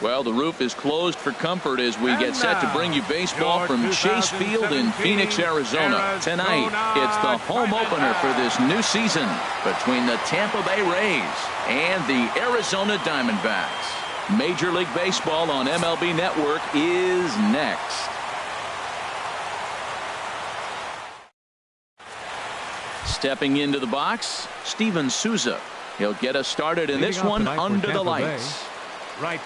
Well, the roof is closed for comfort as we get set to bring you baseball from Chase Field in Phoenix, Arizona. Tonight, it's the home opener for this new season between the Tampa Bay Rays and the Arizona Diamondbacks. Major League Baseball on MLB Network is next. Stepping into the box, Steven Souza. He'll get us started in this one under the lights. Right.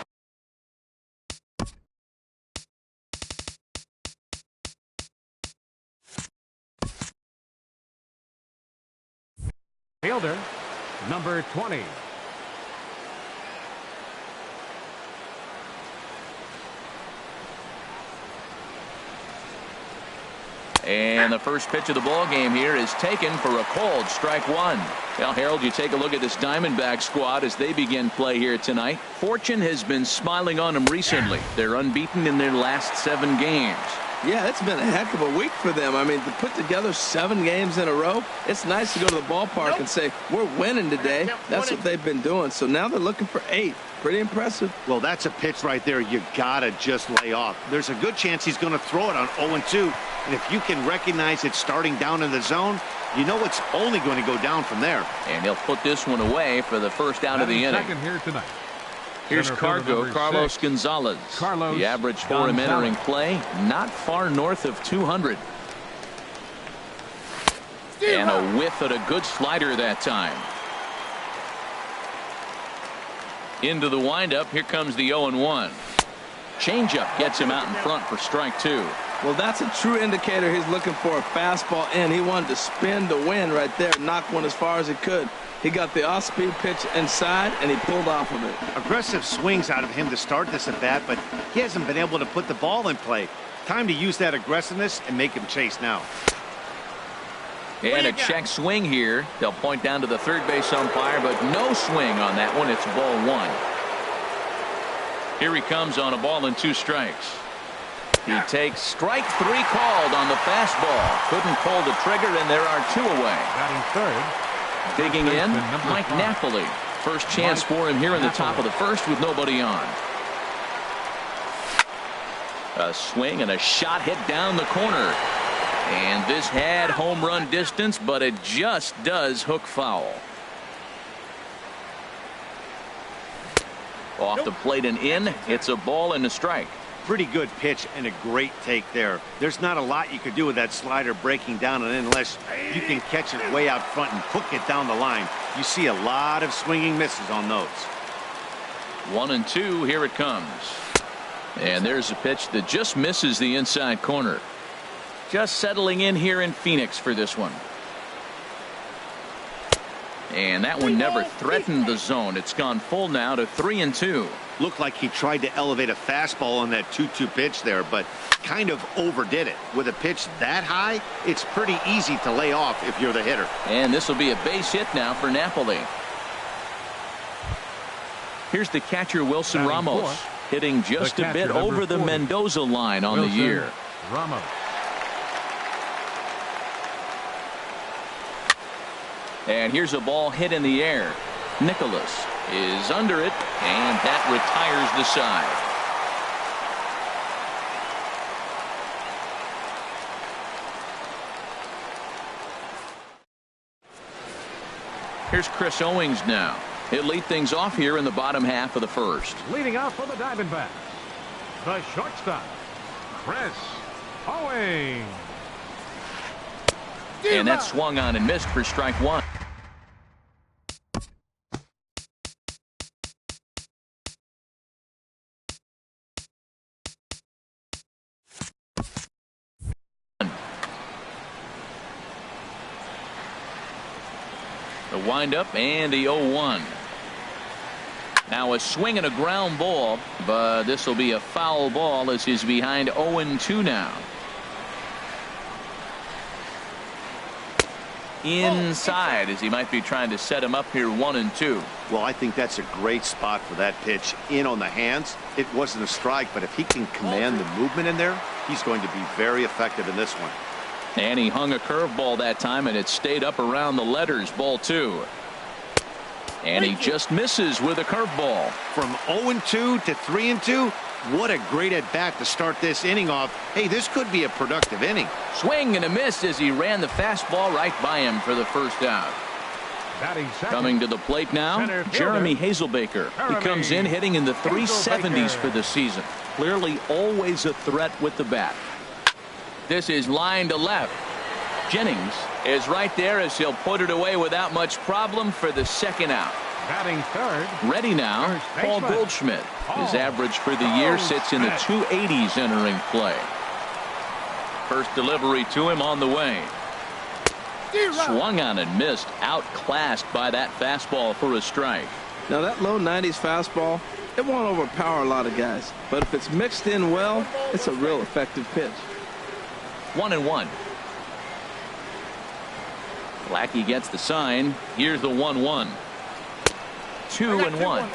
Fielder, number 20. And the first pitch of the ball game here is taken for a called strike one. Well, Harold, you take a look at this Diamondback squad as they begin play here tonight. Fortune has been smiling on them recently. They're unbeaten in their last 7 games. Yeah, it's been a heck of a week for them. I mean, to put together 7 games in a row, it's nice to go to the ballpark and say, we're winning today. That's what they've been doing. So now they're looking for 8. Pretty impressive. Well, that's a pitch right there you gotta just lay off. There's a good chance he's going to throw it on 0-2. And if you can recognize it starting down in the zone, you know it's only going to go down from there. And he'll put this one away for the first out of the inning. Second here tonight. Here's Carlos Gonzalez. The average for him entering play, not far north of 200. And a whiff at a good slider that time. Into the windup, here comes the 0-1. Changeup gets him out in front for strike 2. Well, that's a true indicator he's looking for a fastball in. He wanted to spin to win right there, knock one as far as he could. He got the off-speed pitch inside, and he pulled off of it. Aggressive swings out of him to start this at bat, but he hasn't been able to put the ball in play. Time to use that aggressiveness and make him chase now. And a check swing here. They'll point down to the third base umpire, but no swing on that one. It's ball 1. Here he comes on a ball and 2 strikes. He takes strike 3 called on the fastball. Couldn't pull the trigger, and there are 2 away. Batting third. Digging in, Mike Napoli. First chance for him here in the top of the first with nobody on. A swing and a shot hit down the corner. And this had home run distance, but it just does hook foul. Off the plate and in. It's a ball and a strike. Pretty good pitch and a great take there. There's not a lot you could do with that slider breaking down and in unless you can catch it way out front and hook it down the line. You see a lot of swinging misses on those. 1-2. Here it comes. And there's a pitch that just misses the inside corner. Just settling in here in Phoenix for this one. And that one never threatened the zone. It's gone full now to 3-2. Looked like he tried to elevate a fastball on that 2-2 pitch there, but kind of overdid it. With a pitch that high, it's pretty easy to lay off if you're the hitter. And this will be a base hit now for Napoli. Here's the catcher, Wilson Ramos, hitting just a bit over the Mendoza line on the year. Ramos. And here's a ball hit in the air. Nicholas is under it, and that retires the side. Here's Chris Owings now. He'll lead things off here in the bottom half of the first. Leading off for the Diamondbacks, the shortstop, Chris Owings. And that swung on and missed for strike 1. The windup and the 0-1. Now a swing and a ground ball, but this will be a foul ball as he's behind 0-2 now. Inside as he might be trying to set him up here 1-2. Well, I think that's a great spot for that pitch in on the hands. It wasn't a strike, but if he can command the movement in there, he's going to be very effective in this one. And he hung a curveball that time, and it stayed up around the letters. Ball 2. And he just misses with a curveball. From 0-2 to 3-2, what a great at-bat to start this inning off. Hey, this could be a productive inning. Swing and a miss as he ran the fastball right by him for the first out. Coming to the plate now, Jeremy Hazelbaker. He comes in hitting in the 370s for the season. Clearly always a threat with the bat. This is line to left. Jennings is right there as he'll put it away without much problem for the second out. Batting third. Ready now, Paul Goldschmidt. His average for the year sits in the 280s entering play. First delivery to him on the way. Swung on and missed, outclassed by that fastball for a strike. Now that low 90s fastball, it won't overpower a lot of guys, but if it's mixed in well, it's a real effective pitch. 1-1. Lackey gets the sign. Here's the 1-1. 2-1.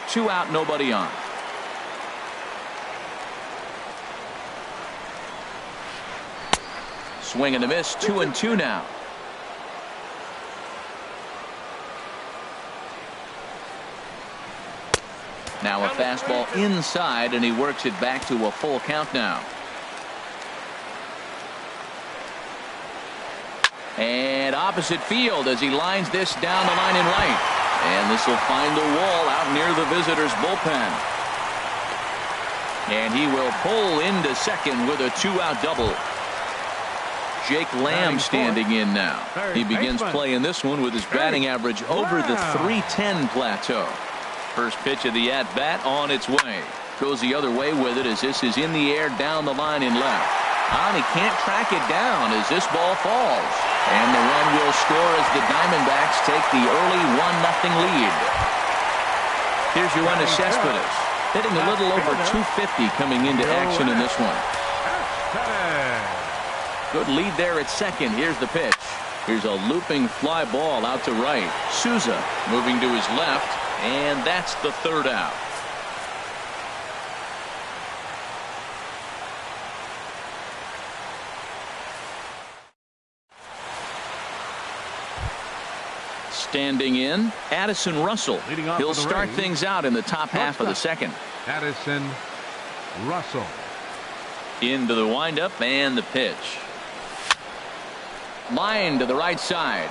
2 out, nobody on. Swing and a miss. 2-2 now. Now a fastball inside, and he works it back to a full count now. And opposite field as he lines this down the line in right. And this will find the wall out near the visitors' bullpen. And he will pull into second with a 2-out double. Jake Lamb standing in now. He begins playing this one with his batting average over the 310 plateau. First pitch of the at-bat on its way. Goes the other way with it as this is in the air down the line in left. And he can't track it down as this ball falls. And the run will score as the Diamondbacks take the early 1-0 lead. Here's your one to Cespedes. Hitting a little over 250 coming into action in this one. Good lead there at second. Here's the pitch. Here's a looping fly ball out to right. Souza moving to his left. And that's the third out. Standing in, Addison Russell. He'll start things out in the top half of the second. Addison Russell. Into the windup and the pitch. Line to the right side.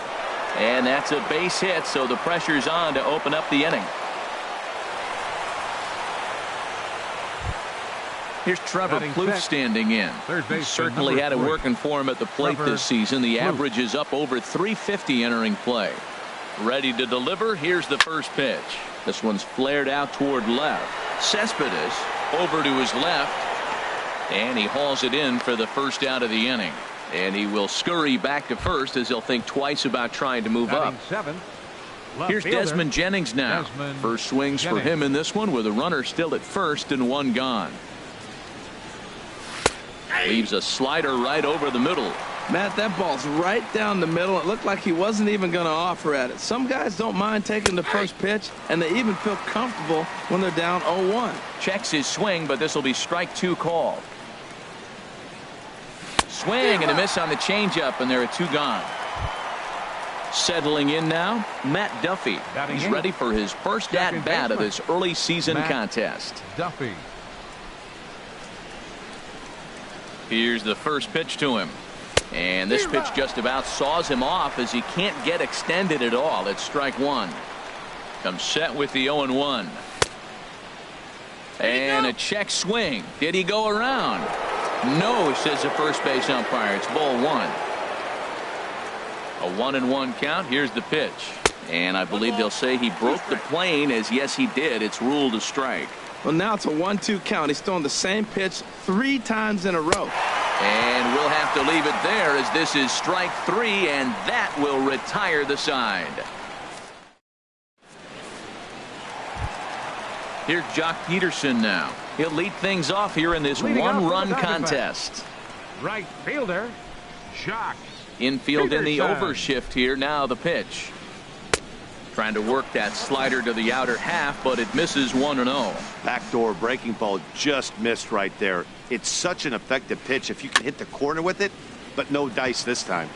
And that's a base hit, so the pressure's on to open up the inning. Here's Trevor Plouffe standing in. He certainly had it working for him at the plate this season. The average is up over 350 entering play. Ready to deliver. Here's the first pitch. This one's flared out toward left. Cespedes over to his left. And he hauls it in for the first out of the inning. And he will scurry back to first as he'll think twice about trying to move up. Here's Desmond Jennings now. First swings for him in this one with a runner still at first and one gone. Leaves a slider right over the middle. Matt, that ball's right down the middle. It looked like he wasn't even going to offer at it. Some guys don't mind taking the first pitch, and they even feel comfortable when they're down 0-1. Checks his swing, but this will be strike 2 called. Swing and a miss on the changeup, and there are 2 gone. Settling in now, Matt Duffy. He's ready for his first at-bat of this early season contest. Duffy. Here's the first pitch to him. And this pitch just about saws him off as he can't get extended at all. It's strike 1. Comes set with the 0-1. And a check swing. Did he go around? No, says the first base umpire. It's ball 1. A 1-1 count. Here's the pitch. And I believe they'll say he broke the plane, as yes he did. It's ruled a strike. Well, now it's a 1-2 count. He's throwing the same pitch 3 times in a row. And we'll have to leave it there as this is strike 3, and that will retire the side. Here's Jock Peterson now. He'll lead things off here in this one-run contest. Right fielder, Jock. Infield in the overshift here. Now the pitch. Trying to work that slider to the outer half, but it misses 1-0. Backdoor breaking ball just missed right there. It's such an effective pitch if you can hit the corner with it, but no dice this time.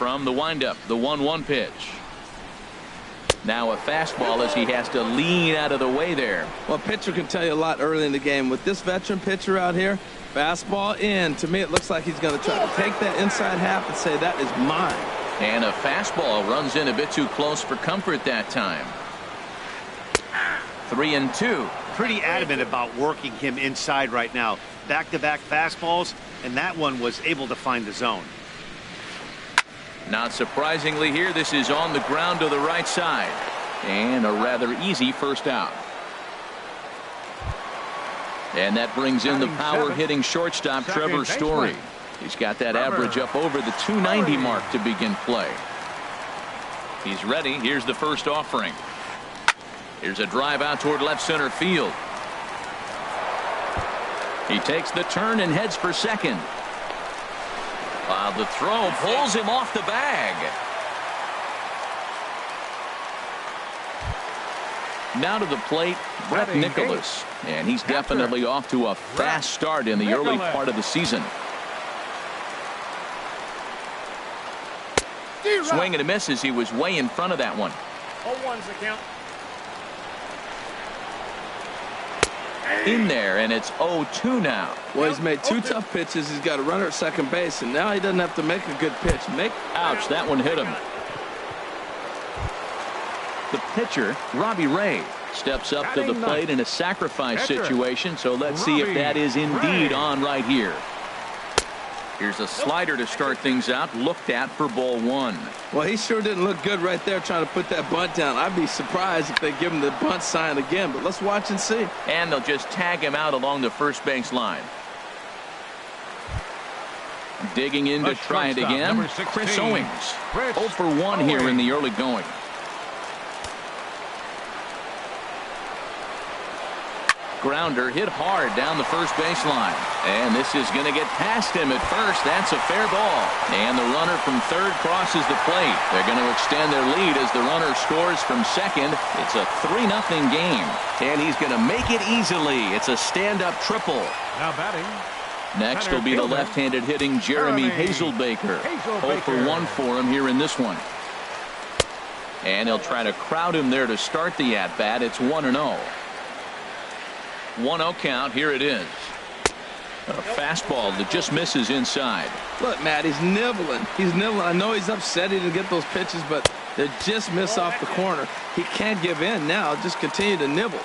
from the windup, the 1-1 pitch. Now a fastball as he has to lean out of the way there. Well, a pitcher can tell you a lot early in the game. With this veteran pitcher out here, fastball in. To me, it looks like he's going to try to take that inside half and say, that is mine. And a fastball runs in a bit too close for comfort that time. 3-2. Pretty adamant about working him inside right now. Back-to-back fastballs, and that one was able to find the zone. Not surprisingly here, this is on the ground to the right side. And a rather easy first out. And that brings in the power-hitting shortstop, Trevor Story. He's got that average up over the 290 mark to begin play. He's ready. Here's the first offering. Here's a drive out toward left center field. He takes the turn and heads for second. The throw pulls him off the bag. Now to the plate, Brett Nicholas. And he's definitely off to a fast start in the early part of the season. Swing and a miss as he was way in front of that one. 0-1's the count. In there, and it's 0-2 now. Well, he's made two tough pitches. He's got a runner at second base, and now he doesn't have to make a good pitch. Ouch, that one hit him. The pitcher, Robbie Ray, steps up to the plate in a sacrifice situation, so let's see if that is indeed on right here. Here's a slider to start things out, looked at for ball 1. Well, he sure didn't look good right there trying to put that bunt down. I'd be surprised if they give him the bunt sign again, but let's watch and see. And they'll just tag him out along the first base line. Digging in to try it again, Chris Owings. 0 for 1 here in the early going. Grounder hit hard down the first baseline. And this is going to get past him at first. That's a fair ball. And the runner from third crosses the plate. They're going to extend their lead as the runner scores from second. It's a 3-0 game. And he's going to make it easily. It's a stand-up triple. Now batting. Next will be the left-handed hitting Jeremy Hazelbaker. 0 for 1 for him here in this one. And he'll try to crowd him there to start the at-bat. It's 1-0. 1-0 count. Here it is. A fastball that just misses inside. Look, Matt, he's nibbling. He's nibbling. I know he's upset he didn't get those pitches, but they just miss off the corner. He can't give in now. Just continue to nibble.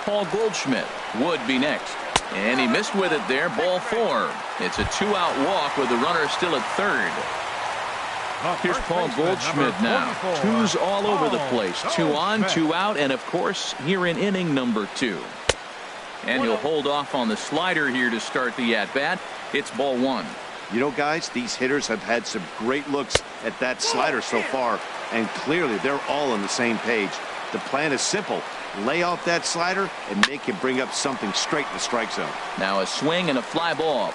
Paul Goldschmidt would be next. And he missed with it there. Ball 4. It's a 2-out walk with the runner still at third. Here's Paul Goldschmidt now. 2s all over the place. 2 on, 2 out, and of course here in inning number 2. And he'll hold off on the slider here to start the at-bat. It's ball 1. You know, guys, these hitters have had some great looks at that slider so far, and clearly they're all on the same page. The plan is simple. Lay off that slider and make him bring up something straight in the strike zone. Now a swing and a fly ball.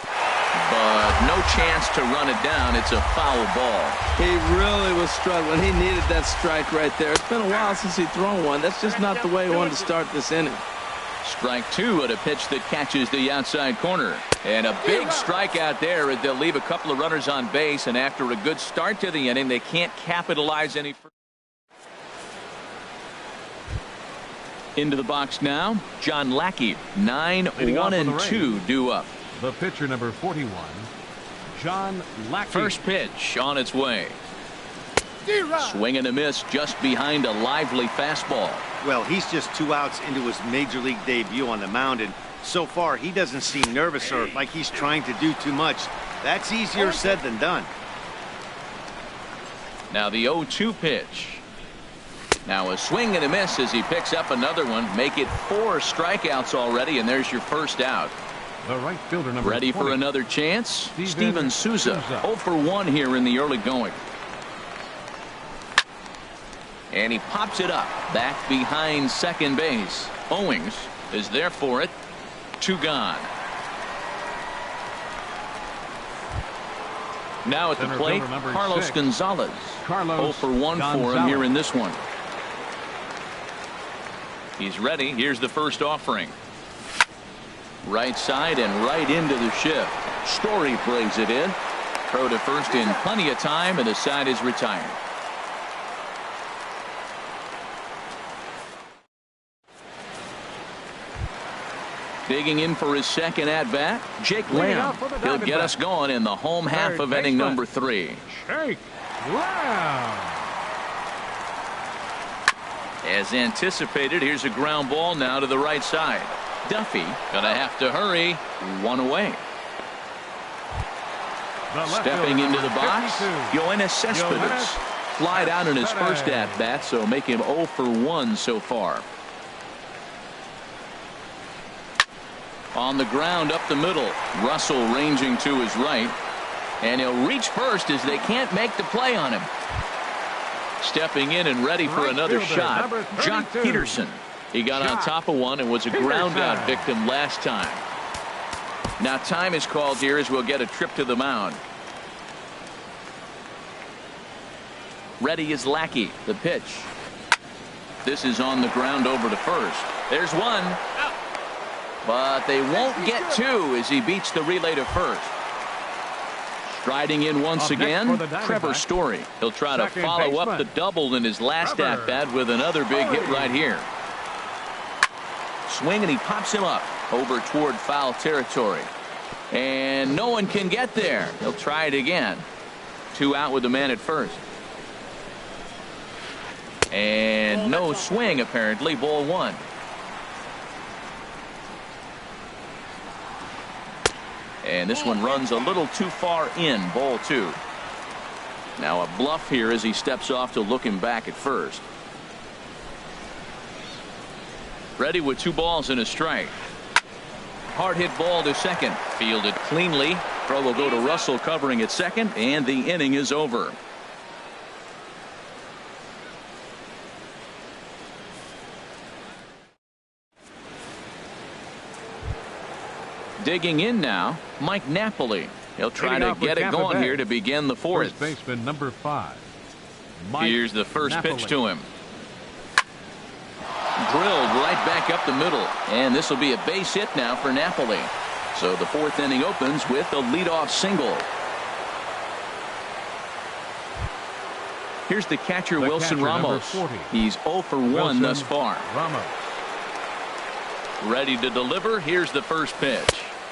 But no chance to run it down. It's a foul ball. He really was struggling. He needed that strike right there. It's been a while since he's thrown one. That's just not the way he wanted to start this inning. Strike 2 at a pitch that catches the outside corner. And a big strikeout there. They'll leave a couple of runners on base, and after a good start to the inning, they can't capitalize any further. Into the box now, John Lackey. 9-1-2 due up. The pitcher, number 41, John Lackey. First pitch on its way. Swing and a miss just behind a lively fastball. Well, he's just 2 outs into his major league debut on the mound, and so far he doesn't seem nervous or like he's trying to do too much. That's easier said than done. Now the 0-2 pitch. Now a swing and a miss as he picks up another one. Make it 4 strikeouts already, and there's your first out. The right fielder, number Ready 20. for another chance? Steven Souza. 0 for 1 here in the early going. And he pops it up back behind second base. Owings is there for it. 2 gone. Now at the plate, Carlos 6. Gonzalez. 0 for 1 for him here in this one. He's ready. Here's the first offering. Right side and right into the shift. Story brings it in. Throw to first in plenty of time, and the side is retired. Digging in for his second at-bat, Jake Lamb. He'll get us going in the home half of inning number 3. Jake Lamb. As anticipated, here's a ground ball now to the right side. Duffy gonna have to hurry. 1 away. Stepping into the box, Yoenis Cespedes. Flied out in his first at-bat, so make him 0 for 1 so far. On the ground up the middle, Russell ranging to his right, and he'll reach first as they can't make the play on him. Stepping in and ready for another shot, Jock Peterson. He got on top of one and was a ground out victim last time. Now time is called here as we'll get a trip to the mound. Ready is Lackey. The pitch. This is on the ground over to first. There's one. But they won't get 2 as he beats the relay to first. Striding in once again, Trevor Story. He'll try to follow up the double in his last at-bat with another big hit right here. Swing, and he pops him up over toward foul territory. And no one can get there. He'll try it again. 2 out with the man at first. And no swing, apparently. Ball 1. And this one runs a little too far in. Ball 2. Now a bluff here as he steps off to look him back at first. Ready with 2 balls and a strike. Hard hit ball to second. Fielded cleanly. Throw will go to Russell covering at second, and the inning is over. Digging in now, Mike Napoli. He'll try to get it going here to begin the 4th. First baseman number 5. Here's the first pitch to him. Drilled right back up the middle, and this will be a base hit now for Napoli. So the 4th inning opens with a leadoff single. Here's the catcher, Wilson Ramos. He's 0 for 1 thus far. Ready to deliver. Here's the first pitch.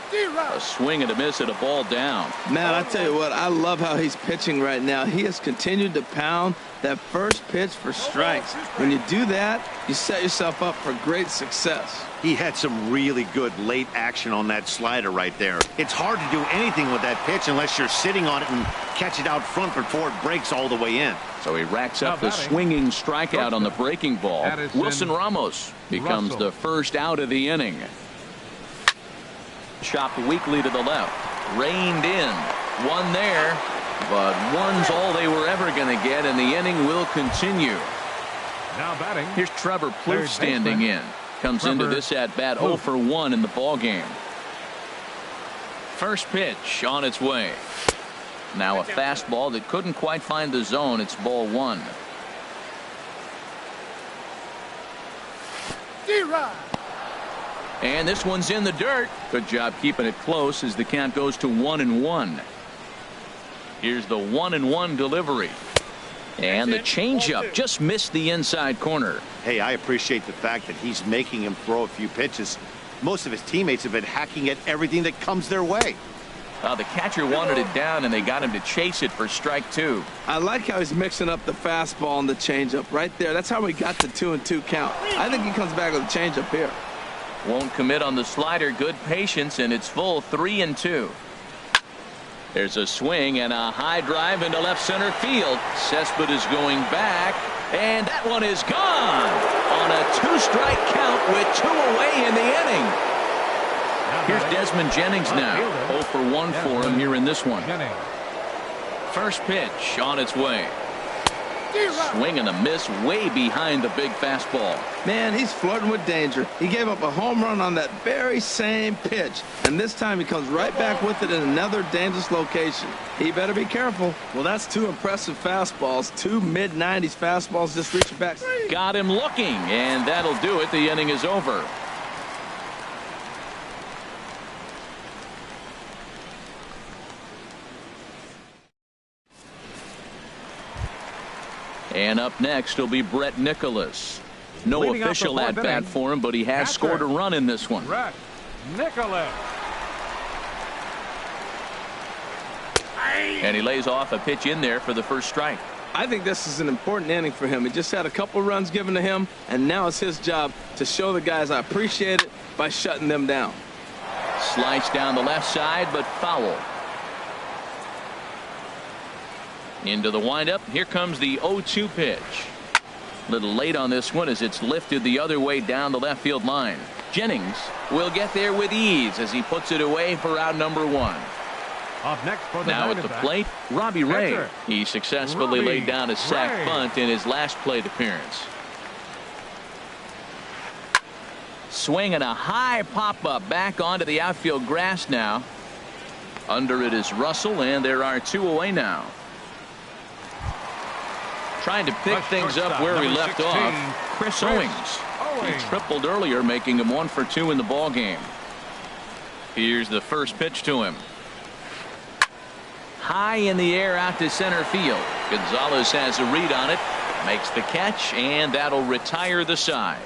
A swing and a miss at a ball down. Man, I tell you what, I love how he's pitching right now. He has continued to pound that first pitch for strikes. When you do that, you set yourself up for great success. He had some really good late action on that slider right there. It's hard to do anything with that pitch unless you're sitting on it and catch it out front before it breaks all the way in. So he racks up the swinging strikeout on the breaking ball. Wilson Ramos becomes the first out of the inning. Chopped weakly to the left. Reined in. One there. But one's all they were ever going to get, and the inning will continue. Now batting. Here's Trevor Plouffe standing in. Comes into this at-bat 0 for 1 in the ballgame. First pitch on its way. Now a fastball that couldn't quite find the zone. It's ball 1. And this one's in the dirt. Good job keeping it close as the count goes to 1-1. Here's the 1-1 delivery. And the changeup just missed the inside corner. Hey, I appreciate the fact that he's making him throw a few pitches. Most of his teammates have been hacking at everything that comes their way. The catcher wanted it down, and they got him to chase it for strike 2. I like how he's mixing up the fastball and the changeup right there. That's how we got the 2-2 count. I think he comes back with a changeup here. Won't commit on the slider. Good patience, and it's full 3-2. There's a swing and a high drive into left center field. Cespedes is going back, and that one is gone on a 2-strike count with 2 away in the inning. Here's Desmond Jennings now. 0 for 1 for him here in this one. First pitch on its way. Swing and a miss way behind the big fastball. Man, he's flirting with danger. He gave up a home run on that very same pitch, and this time he comes right back with it in another dangerous location. He better be careful. Well, that's 2 impressive fastballs. 2 mid-90s fastballs just reaching back. Got him looking, and that'll do it. The inning is over. And up next will be Brett Nicholas. No Leading off the official fourth at-bat inning, for him, but he has scored a run in this one. Brett Nicholas. And he lays off a pitch in there for the first strike. I think this is an important inning for him. He just had a couple runs given to him, and now it's his job to show the guys I appreciate it by shutting them down. Sliced down the left side, but foul. Into the windup. Here comes the 0-2 pitch. A little late on this one as it's lifted the other way down the left field line. Jennings will get there with ease as he puts it away for out number 1. Up next for the Now at the plate, Robbie Ray. Catcher, He successfully Robbie laid down a sac Ray. bunt in his last plate appearance. Swinging a high pop-up back onto the outfield grass now. Under it is Russell, and there are 2 away now. Trying to pick things up where we left off, Chris Owings. He tripled earlier, making him 1 for 2 in the ballgame. Here's the first pitch to him. High in the air out to center field. Gonzalez has a read on it, makes the catch, and that'll retire the side.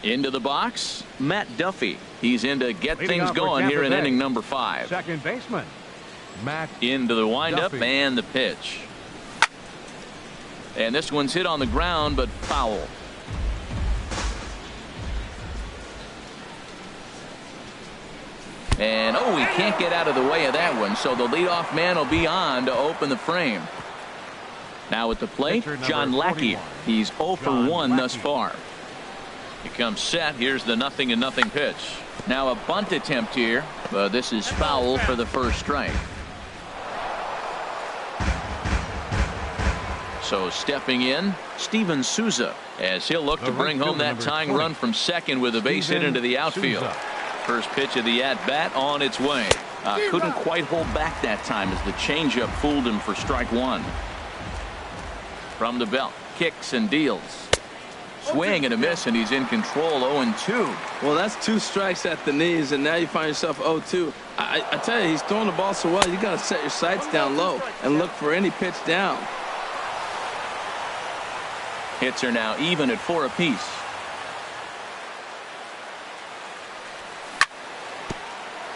Into the box, Matt Duffy. He's in to get Leading things off for going Tampa here in Bay. inning number 5. Second baseman, Matt Into the windup Duffy. and the pitch. And this one's hit on the ground, but foul. And oh, he can't get out of the way of that one, so the leadoff man will be on to open the frame. Now at the plate, Pitcher number John Lackey. 41. He's 0 for John 1 thus Lackey. far. He comes set. Here's the 0-0 pitch. Now a bunt attempt here, but this is foul for the first strike. So stepping in, Steven Souza, as he'll look The to bring right home fielder, that number tying 20. run from second with a base hit Steven into the outfield. Souza. First pitch of the at-bat on its way. Couldn't quite hold back that time as the changeup fooled him for strike 1. From the belt, kicks and deals. Swing and a miss, and he's in control. 0-2. Well, that's 2 strikes at the knees, and now you find yourself 0-2. I tell you, he's throwing the ball so well, you got to set your sights down low and look for any pitch down. Hits are now even at 4 apiece.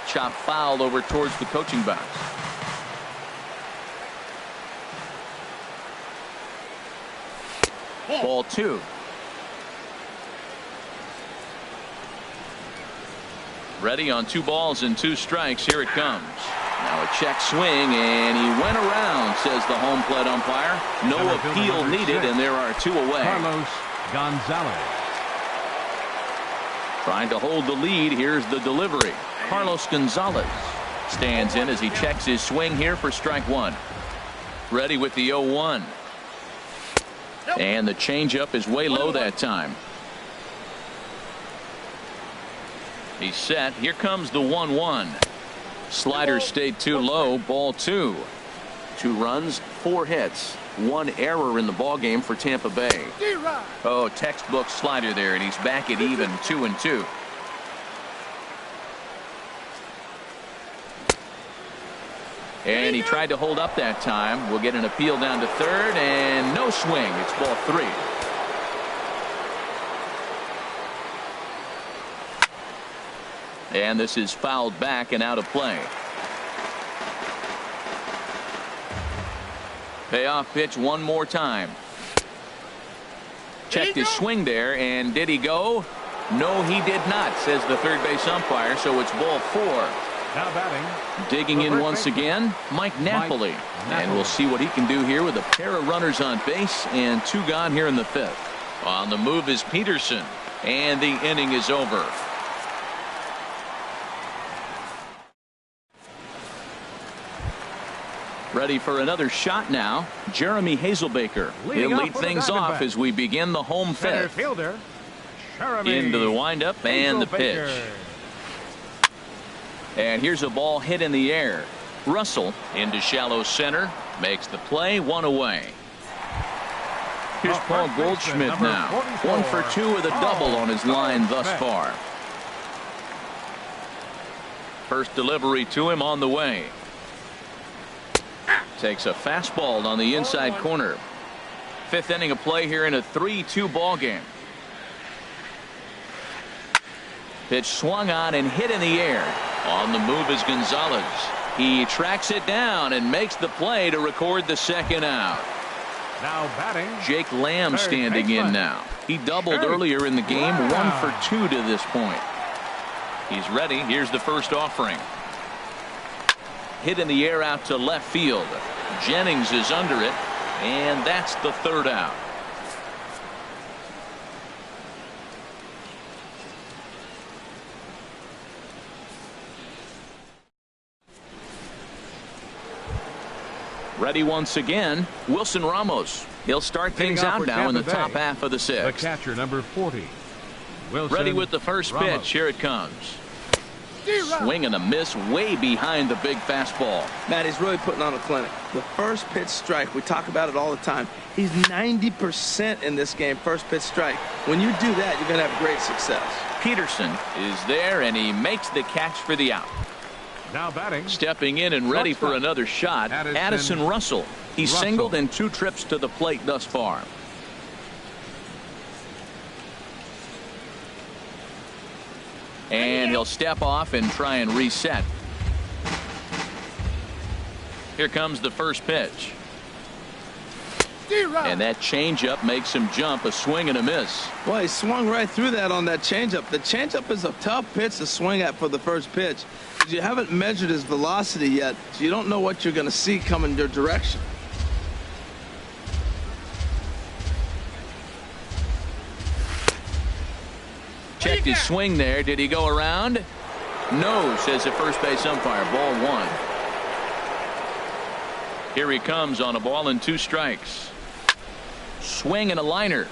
Chop fouled over towards the coaching box. Ball 2. Ready on 2 balls and 2 strikes. Here it comes. Now a check swing, and he went around, says the home plate umpire. No Center fielder appeal number needed, 6. and there are 2 away. Carlos Gonzalez. Trying to hold the lead. Here's the delivery. Carlos Gonzalez stands in as he checks his swing here for strike 1. Ready with the 0-1. And the changeup is way low that time. He's set. Here comes the 1-1. Slider stayed too low. Ball 2. 2 runs, 4 hits. 1 error in the ballgame for Tampa Bay. Oh, textbook slider there, and he's back at even 2-2. And he tried to hold up that time. We'll get an appeal down to third, and no swing. It's ball 3. And this is fouled back and out of play. Payoff pitch one more time. Checked his swing there, and did he go? No, he did not, says the third base umpire, so it's ball 4. Now batting. Digging in once again, Mike Napoli. And we'll see what he can do here with a pair of runners on base and 2 gone here in the 5th. On the move is Peterson, and the inning is over. Ready for another shot now, Jeremy Hazelbaker. Leading He'll off lead for the things off Diamondbacks. as we begin the home Center 5th. fielder, Jeremy Into the windup and the pitch. Hazelbaker. And here's a ball hit in the air. Russell into shallow center, makes the play, 1 away. Here's The Paul first baseman, Goldschmidt number now. 44, 1 for 2 with a double on his line thus Goldschmidt. far. First delivery to him on the way. Takes a fastball on the inside corner. Fifth inning of play here in a 3-2 ball game. Pitch swung on and hit in the air. On the move is Gonzalez. He tracks it down and makes the play to record the second out. Now batting, Jake Lamb standing in now. He doubled earlier in the game. 1 for 2 to this point. He's ready. Here's the first offering. Hit in the air out to left field. Jennings is under it, and that's the third out. Ready once again, Wilson Ramos. He'll start things out now in the top half of the sixth. The catcher, number 40. Wilson Ready with the first Ramos. pitch. Here it comes. Swing and a miss way behind the big fastball. Matt, he's really putting on a clinic. The first pitch strike, we talk about it all the time. He's 90% in this game, first pitch strike. When you do that, you're going to have great success. Peterson is there, and he makes the catch for the out. Now batting, Stepping in and ready for another shot, Addison Russell. He's singled in 2 trips to the plate thus far. And he'll step off and try and reset. Here comes the first pitch. And that changeup makes him jump. A swing and a miss. Well, he swung right through that on that changeup. The changeup is a tough pitch to swing at for the first pitch. You haven't measured his velocity yet, so you don't know what you're going to see coming your direction. Checked his swing there. Did he go around? No, says the first base umpire. Ball 1. Here he comes on a ball and 2 strikes. Swing and a liner,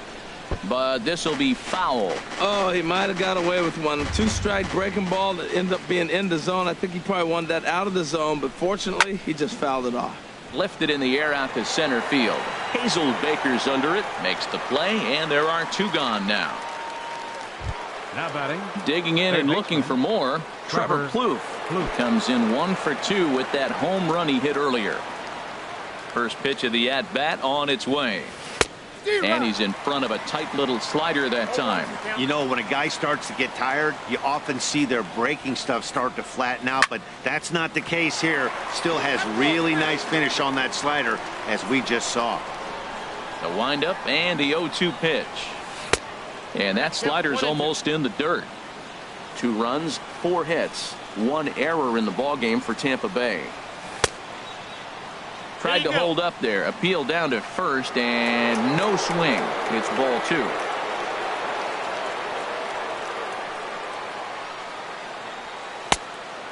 but this will be foul. Oh, he might have got away with one. 2-strike breaking ball that ended up being in the zone. I think he probably wanted that out of the zone, but fortunately, he just fouled it off. Lifted in the air out to center field. Hazel Baker's under it, makes the play, and there are 2 gone now. now batting, Digging in and looking for more, Trevor Plouffe comes in 1 for 2 with that home run he hit earlier. First pitch of the at-bat on its way. And he's in front of a tight little slider that time. You know, when a guy starts to get tired, you often see their breaking stuff start to flatten out, but that's not the case here. Still has really nice finish on that slider, as we just saw. The windup and the 0-2 pitch. And that slider's almost in the dirt. 2 runs, 4 hits, 1 error in the ballgame for Tampa Bay. Tried to hold up there, appeal down to first, and no swing. It's ball 2.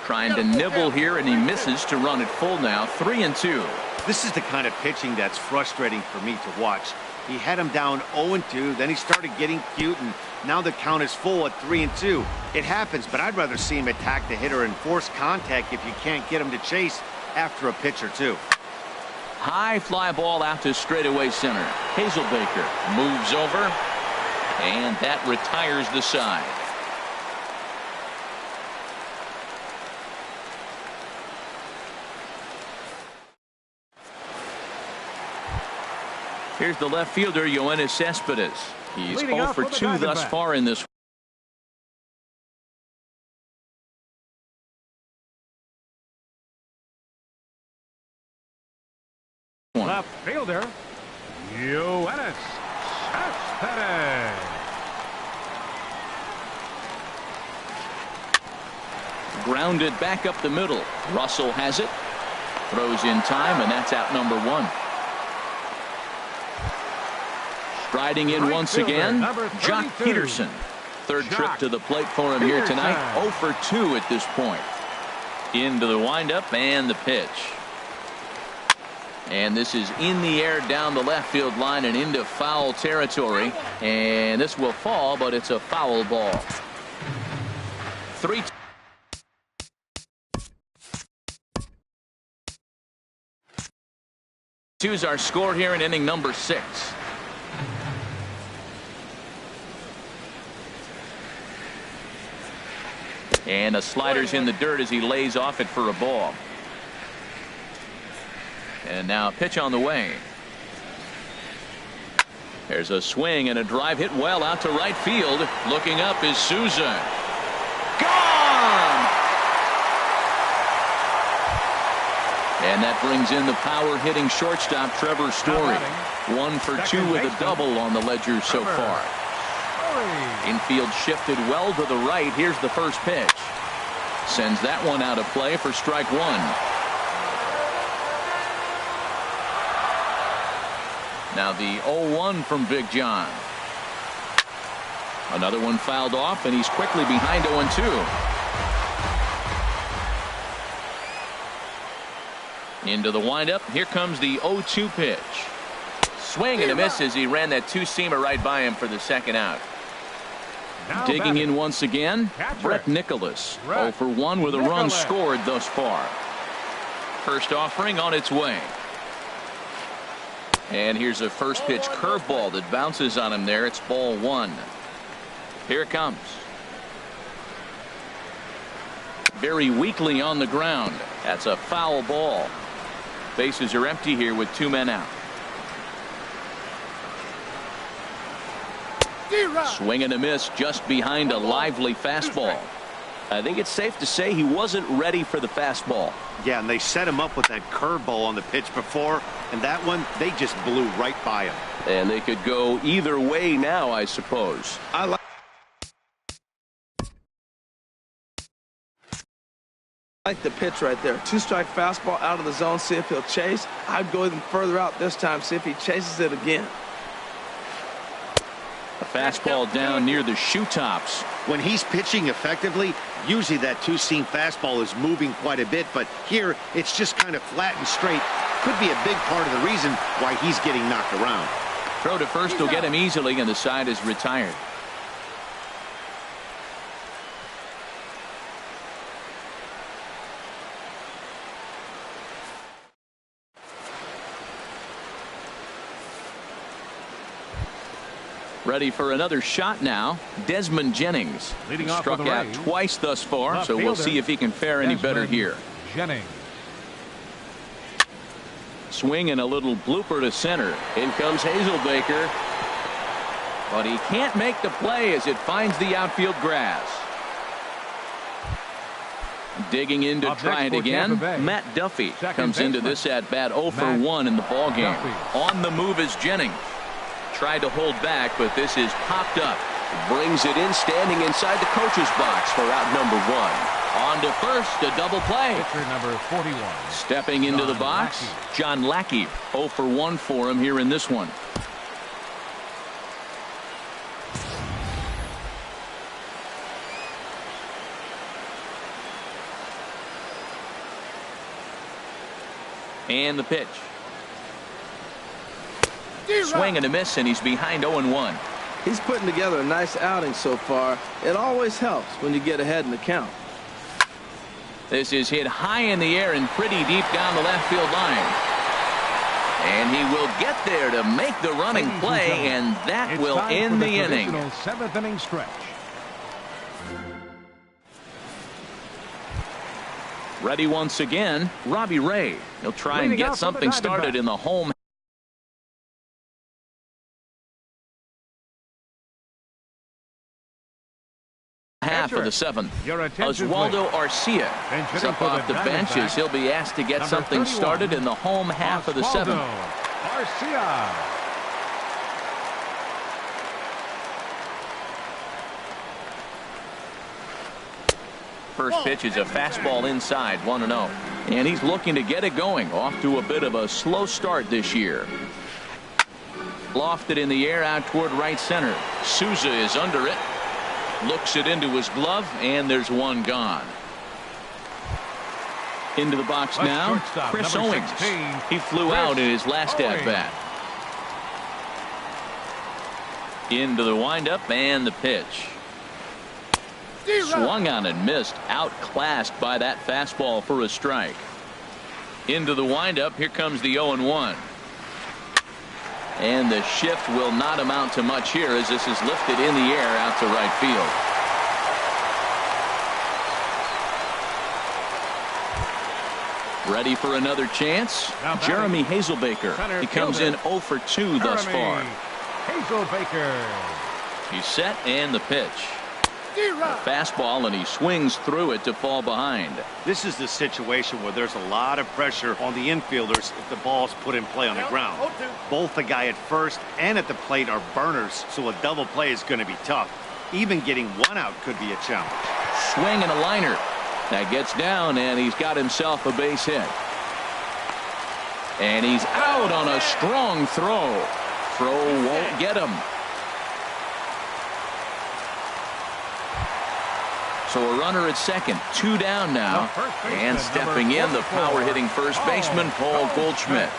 Trying to nibble here, and he misses to run it full now. 3-2. This is the kind of pitching that's frustrating for me to watch. He had him down 0-2, then he started getting cute, and now the count is full at 3-2. It happens, but I'd rather see him attack the hitter and force contact if you can't get him to chase after a pitch or 2. High fly ball out to straightaway center. Hazelbaker moves over, and that retires the side. Here's the left fielder, Yoenis Cespedes. He's 0 for 2 thus far in this. left fielder, Yoenis Cespedes. Grounded back up the middle. Russell has it. Throws in time, and that's out number 1. Striding in once again, Jock Peterson. Third trip to the plate for him here tonight. 0 for 2 at this point. Into the windup and the pitch. And this is in the air down the left field line and into foul territory. And this will fall, but it's a foul ball. 3-2. Choose our score here in inning number 6. And the slider's in the dirt as he lays off it for a ball. And now a pitch on the way. There's a swing and a drive hit well out to right field. Looking up is Souza. Gone! And that brings in the power hitting shortstop Trevor Story. 1 for 2 with a double on the ledger so far. Infield shifted well to the right. Here's the first pitch. Sends that one out of play for strike 1. Now the 0-1 from Big John. Another one fouled off, and he's quickly behind 0-2. Into the windup. Here comes the 0-2 pitch. Swing and a miss as he ran that two-seamer right by him for the second out. Now Digging batting. in once again, Brett Nicholas. 0 for 1 with a run scored thus far. First offering on its way. And here's a first pitch curveball that bounces on him there. It's ball 1. Here it comes. Very weakly on the ground. That's a foul ball. Bases are empty here with 2 men out. Swing and a miss just behind a lively fastball. I think it's safe to say he wasn't ready for the fastball. Yeah, and they set him up with that curveball on the pitch before, and that one, they just blew right by him. And they could go either way now, I suppose. I like the pitch right there. 2-strike fastball out of the zone. See if he'll chase. I'd go even further out this time. See if he chases it again. A fastball down near the shoe tops. When he's pitching effectively, usually that two-seam fastball is moving quite a bit, but here it's just kind of flat and straight. Could be a big part of the reason why he's getting knocked around. Throw to first will get him easily, and the side is retired. Ready for another shot now. Desmond Jennings. Leading off Struck for the out Rays, twice thus far, left so we'll fielder, see if he can fare any better here. Jennings. Swing and a little blooper to center. In comes Hazelbaker. But he can't make the play as it finds the outfield grass. Digging in to Up try next it for again. Tampa Bay, Matt Duffy second comes into baseman. this at bat 0 for Matt 1 in the ball game. Duffy. On the move is Jennings. Tried to hold back, but this is popped up. Brings it in, standing inside the coach's box for out number 1. On to first, a double play. Pitcher number 41. Stepping into the John box, Lackey. John Lackey. 0 for 1 for him here in this one. And the pitch. Swing and a miss, and he's behind 0-1. He's putting together a nice outing so far. It always helps when you get ahead in the count. This is hit high in the air and pretty deep down the left field line. And he will get there to make the running play, and that will end the inning. 7th inning stretch. Ready once again, Robbie Ray. He'll try and Leading get out for the something started Diamondbacks. in the home half of the 7th. Your attention, Oswaldo please. Arcia Bench is hitting up for off the the bench Diamondbacks. as he'll be asked to get Number something 31, started in the home half of the 7th. Garcia. First pitch is a fastball inside, 1-0. And he's looking to get it going. Off to a bit of a slow start this year. Lofted in the air out toward right center. Souza is under it. Looks it into his glove, and there's one gone. Into the box The now, shortstop, Chris number Owings. 16, He flew Chris out in his last Owings. at-bat. Into the windup and the pitch. Swung on and missed. Outclassed by that fastball for a strike. Into the windup. Here comes the 0-1. And the shift will not amount to much here as this is lifted in the air out to right field. Ready for another chance? Jeremy Hazelbaker. He comes in 0 for 2 thus far. Hazelbaker. He's set and the pitch. A fastball, and he swings through it to fall behind. This is the situation where there's a lot of pressure on the infielders if the ball's put in play on the ground. Both the guy at first and at the plate are burners, so a double play is going to be tough. Even getting one out could be a challenge. Swing and a liner. That gets down, and he's got himself a base hit. And he's out on a strong throw. Throw won't get him. So a runner at second, 2 down now. And stepping in, the power-hitting first baseman, Paul Goldschmidt.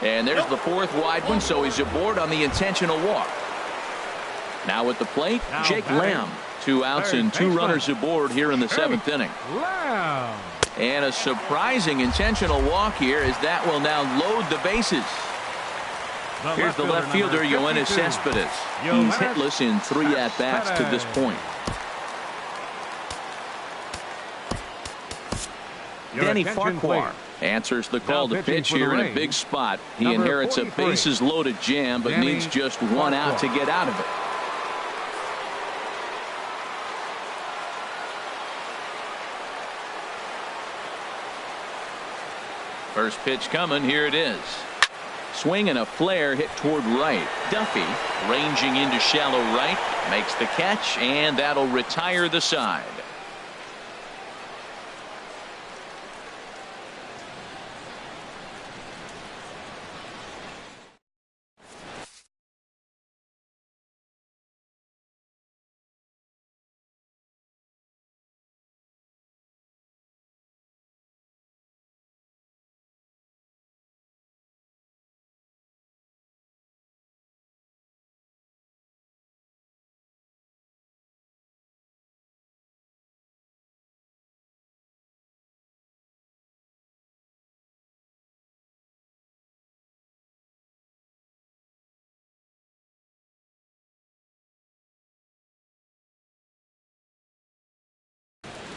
And there's the 4th wide one, so he's aboard on the intentional walk. Now at the plate, Jake Lamb. 2 outs and 2 runners aboard here in the 7th inning. And a surprising intentional walk here, as that will now load the bases. Here's the left fielder, Yoenis Cespedes. He's hitless in 3 at-bats to this point. Danny Farquhar answers the call to pitch here in a big spot. He inherits a bases-loaded jam, but needs just 1 out to get out of it. First pitch coming. Here it is. Swing and a flare hit toward right. Duffy ranging into shallow right, makes the catch, and that'll retire the side.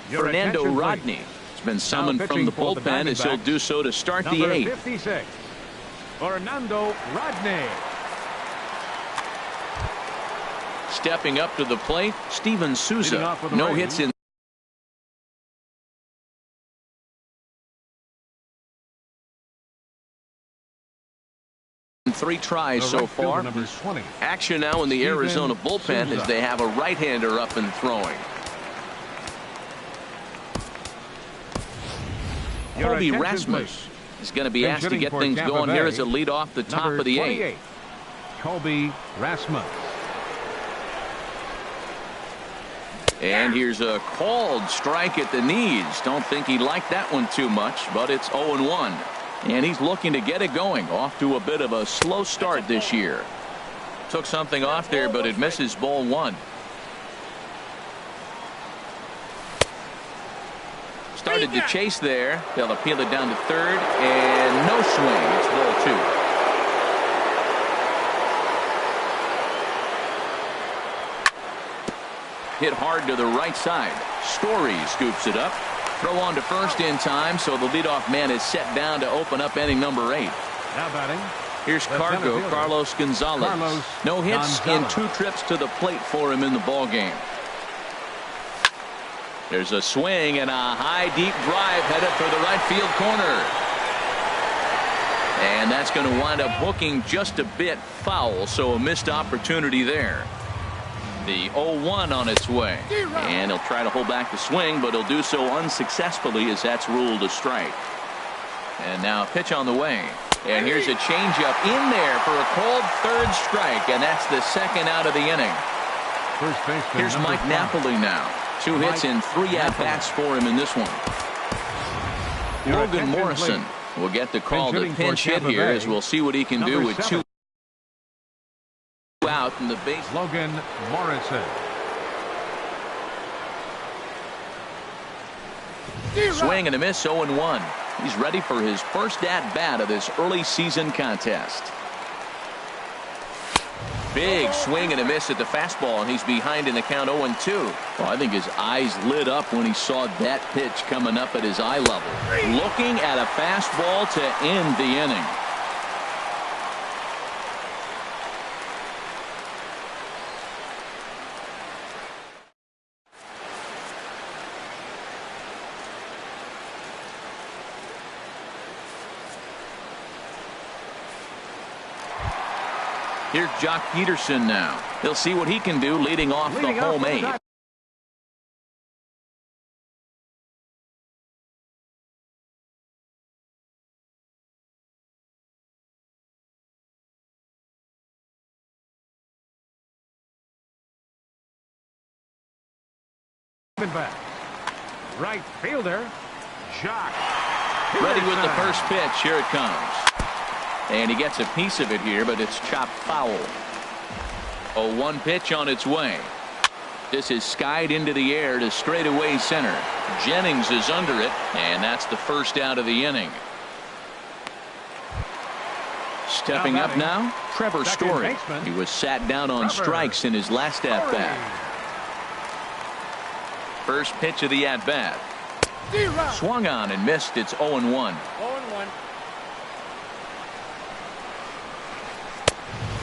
Fernando Rodney has been summoned from the bullpen, as he'll do so to start the 8th. 56, Fernando Rodney. Stepping up to the plate, Steven Souza. No hits in 3 tries so far. Action now in the Arizona bullpen as they have a right-hander up and throwing. Colby Rasmus is going to be asked to get things going here as a lead off the top of the 8th. Colby Rasmus. And here's a called strike at the knees. Don't think he liked that one too much, but it's 0-1. And he's looking to get it going. Off to a bit of a slow start this year. Took something off there, but it misses ball 1. Started to chase there. They'll appeal it down to 3rd, and no swing. It's ball 2. Hit hard to the right side. Story scoops it up. Throw on to first in time, so the leadoff man is set down to open up inning number 8. Now batting. Here's Cargo, Carlos Gonzalez. No hits in 2 trips to the plate for him in the ball game. There's a swing and a high deep drive headed for the right field corner. And that's going to wind up hooking just a bit foul, so a missed opportunity there. The 0-1 on its way. And he'll try to hold back the swing, but he'll do so unsuccessfully as that's ruled a strike. And now a pitch on the way. And here's a changeup in there for a called 3rd strike, and that's the 2nd out of the inning. Here's Mike Napoli now. 2 hits and 3 at-bats for him in this one. Logan Morrison will get the call to pinch hit here, as we'll see what he can do with 2 out in the base. Logan Morrison. Swing and a miss, 0-1. He's ready for his first at-bat of this early season contest. Big swing and a miss at the fastball, and he's behind in the count 0-2. Well, I think his eyes lit up when he saw that pitch coming up at his eye level. Looking at a fastball to end the inning. Here's Jock Peterson now. He'll see what he can do leading off the home 8. Back. Right fielder, Jock. Ready with the first pitch. Here it comes. And he gets a piece of it here, but it's chopped foul. 0-1 pitch on its way. This is skied into the air to straightaway center. Jennings is under it, and that's the first out of the inning. Stepping up now, Trevor Story. He was sat down on strikes in his last at-bat. First pitch of the at-bat. Swung on and missed. It's 0-1.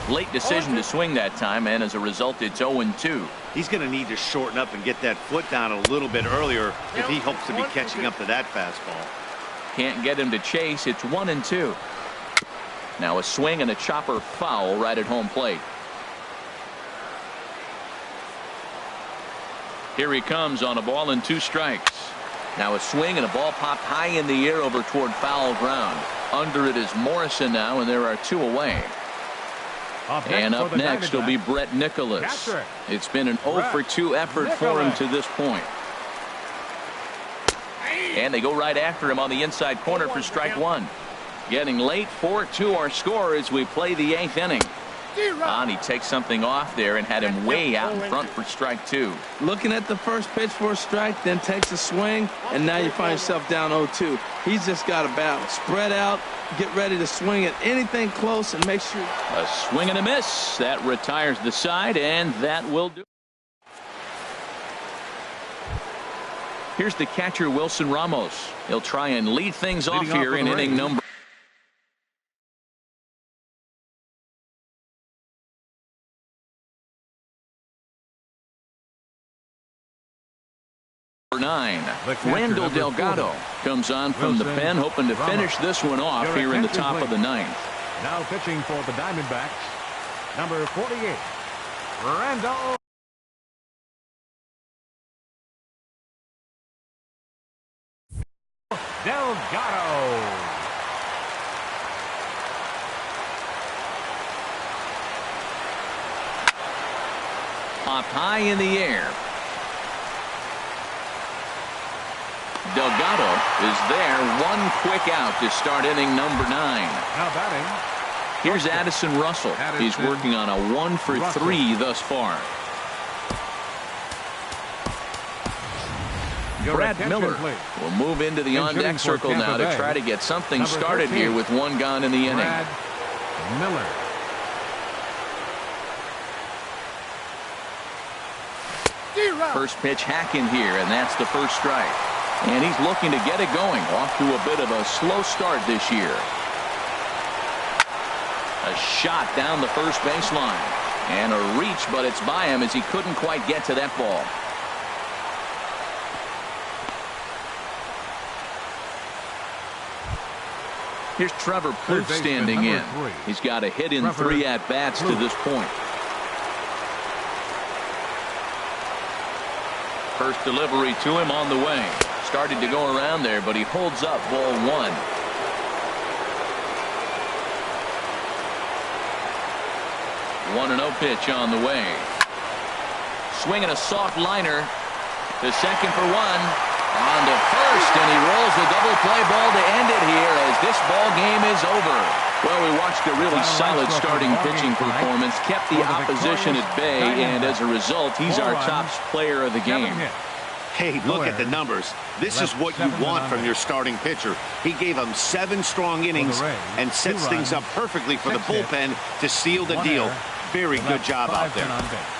Late decision to swing that time, and as a result, it's 0-2. He's going to need to shorten up and get that foot down a little bit earlier if he hopes to be catching up to that fastball. Can't get him to chase. It's 1-2. Now a swing and a chopper foul right at home plate. Here he comes on a ball and 2 strikes. Now a swing and a ball popped high in the air over toward foul ground. Under it is Morrison now, and there are 2 away. And up next will be Brett Nicholas. It's been an 0-for-2 effort for him to this point. And they go right after him on the inside corner for strike 1. Getting late, 4-2 our score as we play the 8th inning. And he takes something off there and had him way out in front for strike 2. Looking at the first pitch for a strike, then takes a swing, and now you find yourself down 0-2. He's just got to battle. Spread out, get ready to swing at anything close, and make sure. A swing and a miss. That retires the side, and that will do. Here's the catcher, Wilson Ramos. He'll try and lead things off here in inning number 9. Randall Delgado comes on from the pen, hoping to finish this one off here in the top of the 9th. Now pitching for the Diamondbacks, number 48, Randall Delgado. Popped high in the air. Delgado is there. 1 quick out to start inning number 9. Now batting. Here's Addison Russell. He's working on a 1-for-3 thus far. Brad Miller will move into the on-deck circle now to try to get something started here with 1 gone in the inning. Brad Miller. First pitch hack in here, and that's the first strike. And he's looking to get it going. Off to a bit of a slow start this year. A shot down the first baseline. And a reach, but it's by him as he couldn't quite get to that ball. Here's Trevor Plouffe standing in. He's got a hit in 3 at-bats to this point. First delivery to him on the way. Started to go around there, but he holds up ball 1. One 1-0 pitch on the way. Swinging a soft liner to second for 1. On to first, and he rolls the double play ball to end it here as this ball game is over. Well, we watched a really solid starting pitching performance, kept the opposition at bay, and as a result, he's our top player of the game. Hey, look at the numbers. This is what you want from your starting pitcher. He gave them 7 strong innings and sets things up perfectly for the bullpen to seal the deal. Very good job out there. On base.